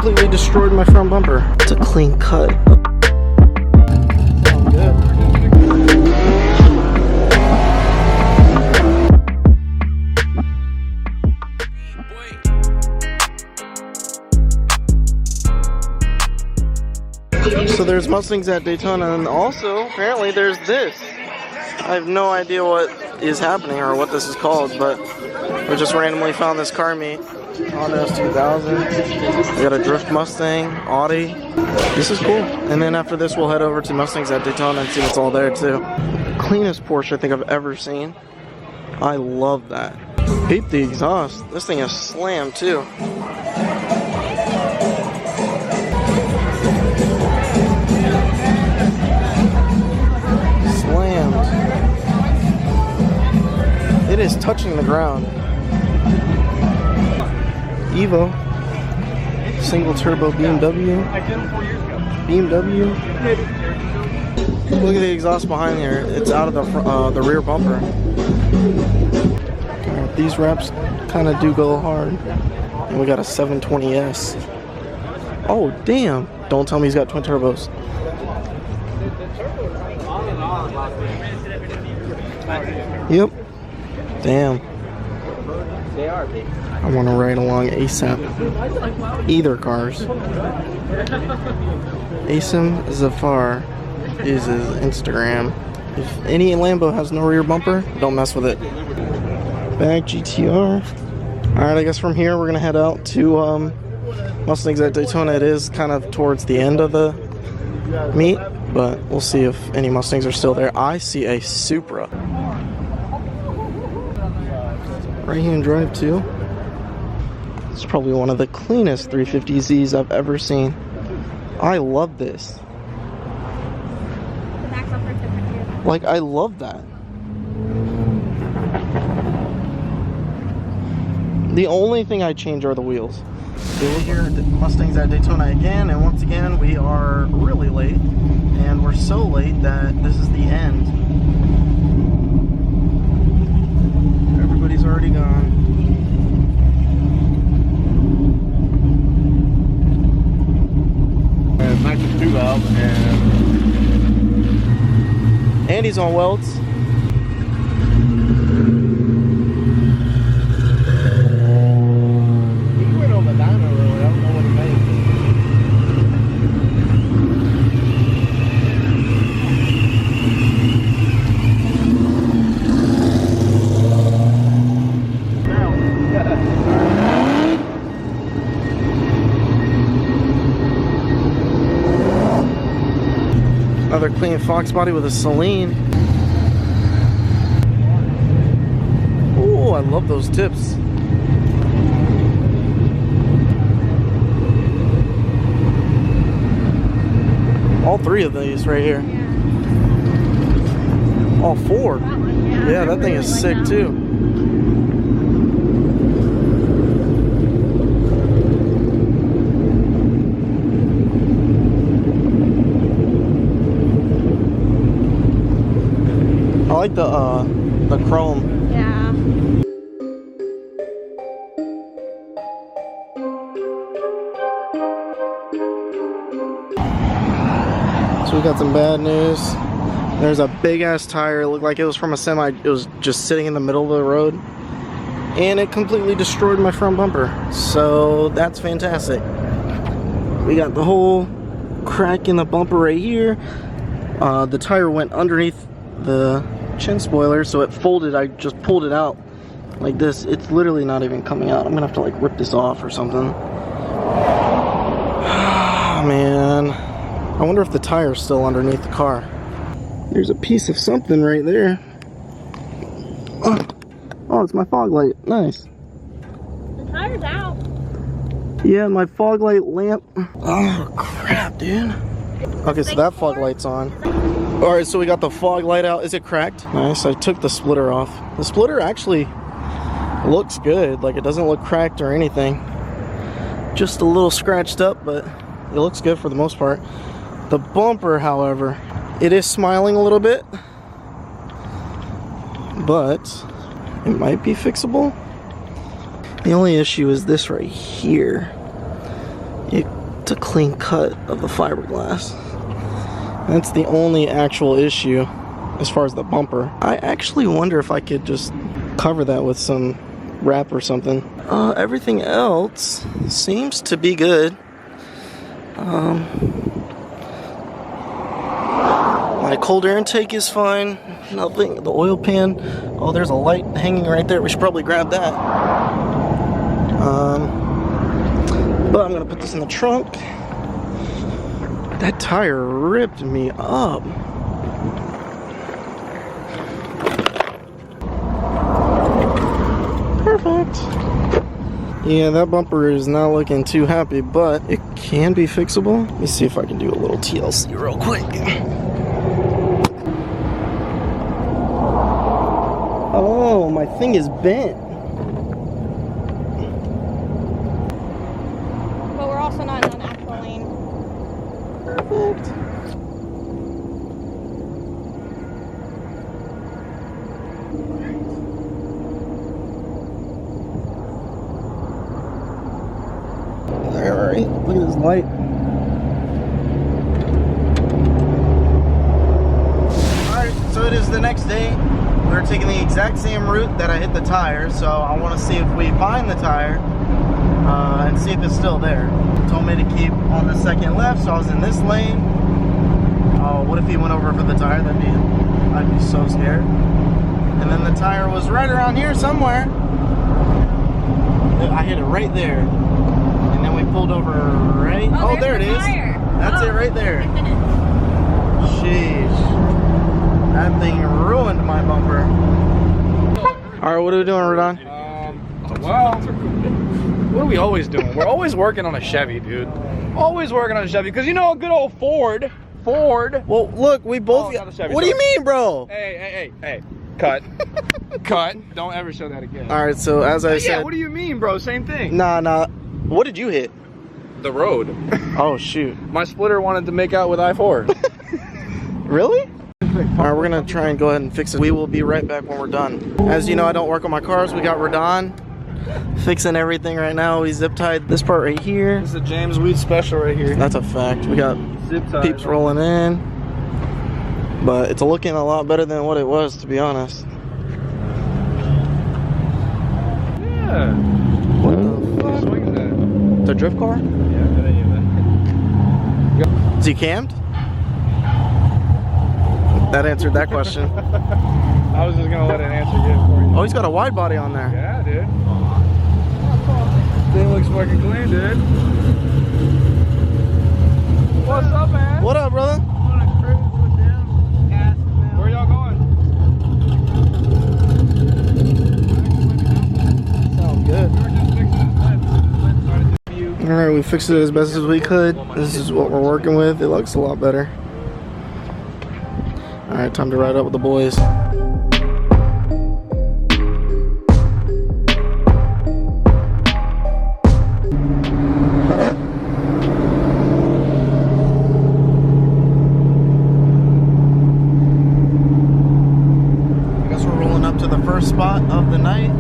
completely destroyed my front bumper. It's a clean cut. Sounds good. So there's Mustangs at Daytona, and also apparently there's this. I have no idea what is happening or what this is called, but we just randomly found this car meet. Honda S2000. We got a Drift Mustang, Audi. This is cool. And then after this, we'll head over to Mustangs at Daytona and see what's all there too. Cleanest Porsche I think I've ever seen. I love that. Peep the exhaust. This thing is slammed too. It is touching the ground. Evo. Single turbo BMW. BMW. Look at the exhaust behind here. It's out of the rear bumper. These wraps kind of do go hard. And we got a 720S. Oh, damn. Don't tell me he's got twin turbos. Yep. Damn. I want to ride along ASAP. Either cars. Asim Zafar is his Instagram. If any Lambo has no rear bumper, don't mess with it. Back GTR. Alright, I guess from here we're going to head out to Mustangs at Daytona. It is kind of towards the end of the meet, but we'll see if any Mustangs are still there. I see a Supra. Right-hand drive too. It's probably one of the cleanest 350Zs I've ever seen. I love this. Like, I love that. The only thing I change are the wheels. We're here at the Mustangs at Daytona again, and once again we are really late. And we're so late that this is the end. Everybody's already gone. And nice to do up, and he's on welds. He went on the dyno really. I don't know what he made. Another clean Fox body with a Celine. Oh, I love those tips. All three of these right here. All four. Yeah, that thing is sick too. I like the chrome. Yeah. So we got some bad news. There's a big ass tire. It looked like it was from a semi. It was just sitting in the middle of the road, and it completely destroyed my front bumper. So that's fantastic. We got the whole crack in the bumper right here. The tire went underneath the chin spoiler, so it folded. I just pulled it out like this. It's literally not even coming out. I'm gonna have to like rip this off or something. Oh, man, I wonder if the tire's still underneath the car. There's a piece of something right there. Oh, it's my fog light. Nice. The tire's out. Yeah, my fog light lamp. Oh crap, dude. Okay, so that fog light's on. Alright, so we got the fog light out. Is it cracked? Nice, I took the splitter off. The splitter actually looks good. Like, it doesn't look cracked or anything. Just a little scratched up, but it looks good for the most part. The bumper, however, it is smiling a little bit, but it might be fixable. The only issue is this right here. It It's a clean cut of the fiberglass. That's the only actual issue as far as the bumper. I actually wonder if I could just cover that with some wrap or something. Everything else seems to be good. My cold air intake is fine. Nothing. The oil pan. Oh, there's a light hanging right there. We should probably grab that. But I'm gonna put this in the trunk. That tire ripped me up. Perfect. Yeah, that bumper is not looking too happy, but it can be fixable. Let me see if I can do a little TLC real quick. Oh, my thing is bent. But we're also not in an actual lane. Perfect. Alright, look at this light. Alright, so it is the next day. We're taking the exact same route that I hit the tire, so I want to see if we find the tire and see if it's still there. It told me to keep on the second left, so I was in this lane. Oh, what if he went over for the tire? I'd be so scared. And then the tire was right around here somewhere. I hit it right there. And then we pulled over right. Oh, there it is. That's it right there. Sheesh. That thing ruined my bumper. Alright, what are we doing, Rodon? Well, what are we always doing? We're always working on a Chevy, dude. Always working on a Chevy, because you know a good old Ford. Well, look, we both got... What do you mean, bro? Hey. Cut. Cut. Don't ever show that again. Alright, so as I said... Yeah, what do you mean, bro? Same thing. Nah. What did you hit? The road. Oh, shoot. My splitter wanted to make out with I-4. Really? Alright, we're gonna try and go ahead and fix it. We will be right back when we're done. As you know, I don't work on my cars. We got Rodon fixing everything right now. We zip tied this part right here. This is a James Weed special right here. That's a fact. We got peeps rolling in. But it's looking a lot better than what it was, to be honest. Yeah. What the fuck? Swing is that? The drift car? Yeah, that ain't even. Is he cammed? That answered that question. I was just gonna let it answer you for you. Oh, he's got a wide body on there. Yeah, dude. Thing looks fucking clean, dude. What's up, man? What up, brother? Where y'all going? Sounds good. We were just fixing the Alright, we fixed it as best as we could. This is what we're working with. It looks a lot better. Alright, time to ride up with the boys. I guess we're rolling up to the first spot of the night.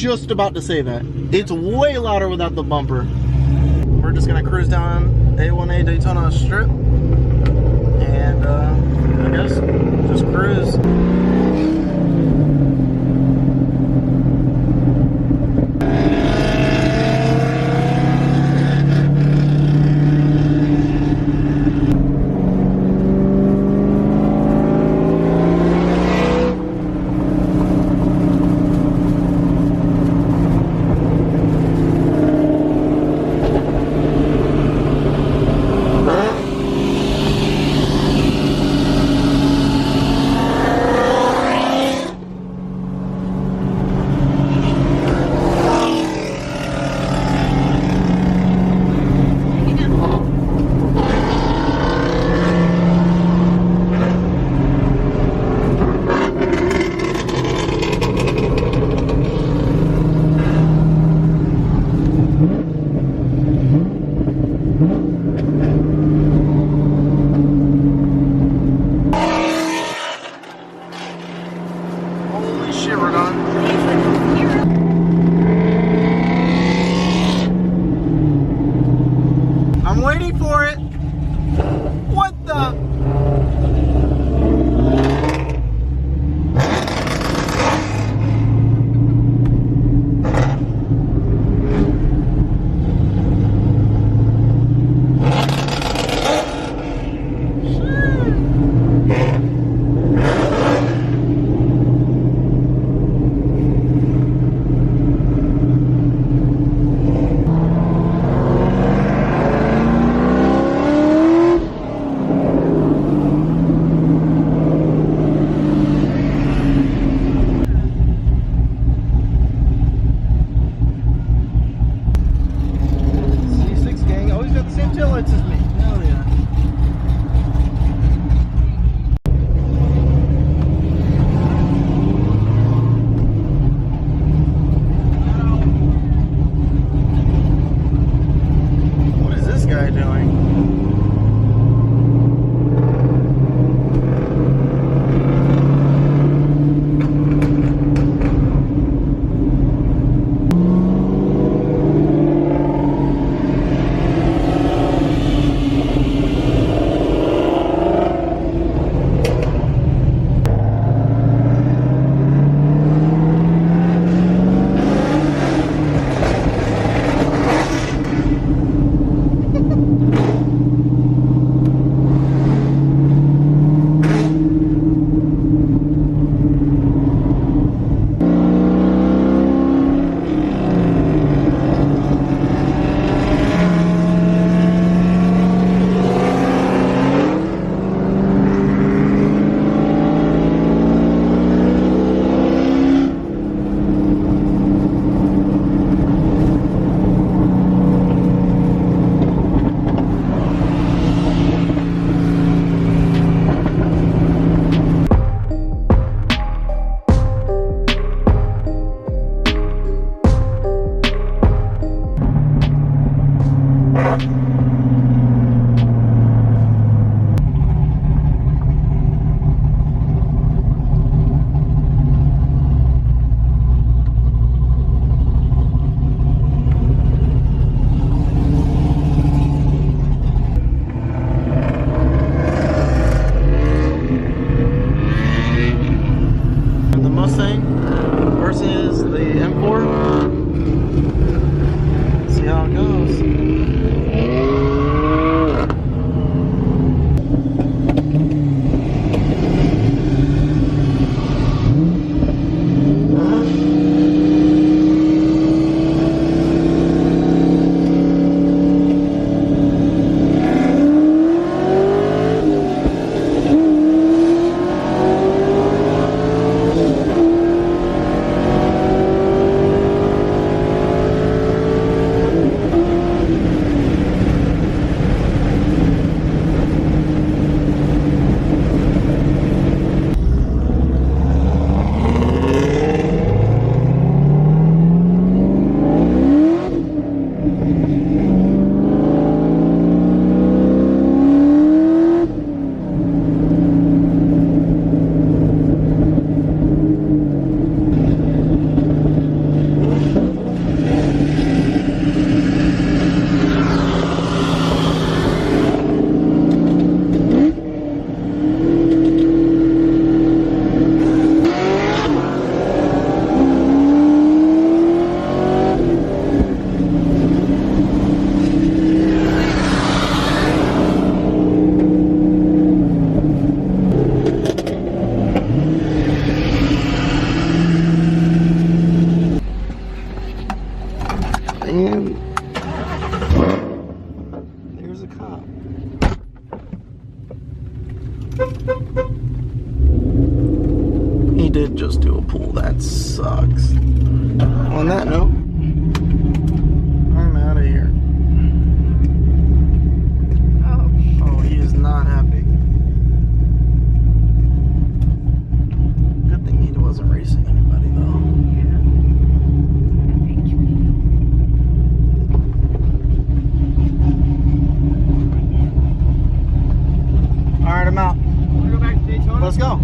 just about to say that. It's way louder without the bumper. We're just gonna cruise down A1A Daytona Strip. And I guess just cruise. He did just do a pull. That sucks. On that note, I'm out of here. Oh, he is not happy. Good thing he wasn't racing anybody though. All right, I'm out. Wanna go back to Daytona? Let's go.